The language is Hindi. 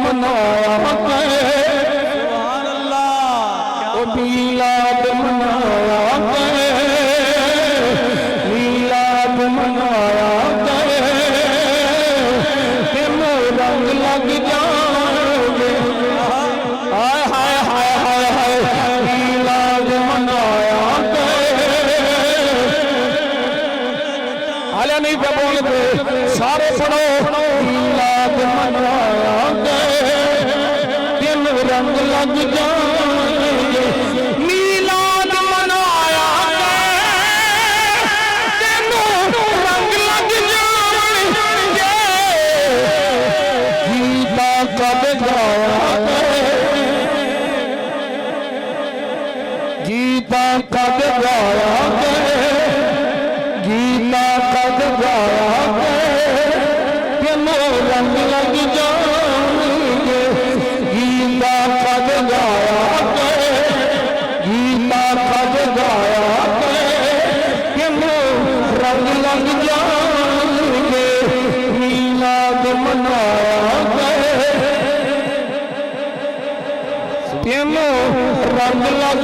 मनाया सुभान अल्लाह। ओ मीलाद मनाया मीलाद मनाया तेन रंग लग जाओगे। हाय हाय हाय हाय हाय मीलाद मनाया हाले नहीं पे बोलते सारे पढ़ो। मीलाद मनाया तेन रंग लग जाएंगे। मीलाद मनाया तेन रंग लग जाएंगे। गीता कब गाया गीता कब गाया गीता कब गाया तेन रंग लग जाएंगे। गीता कब गाया गीता कब गाया तेन रंग लग जाएंगे। मीलाद मनाया तेन रंग लग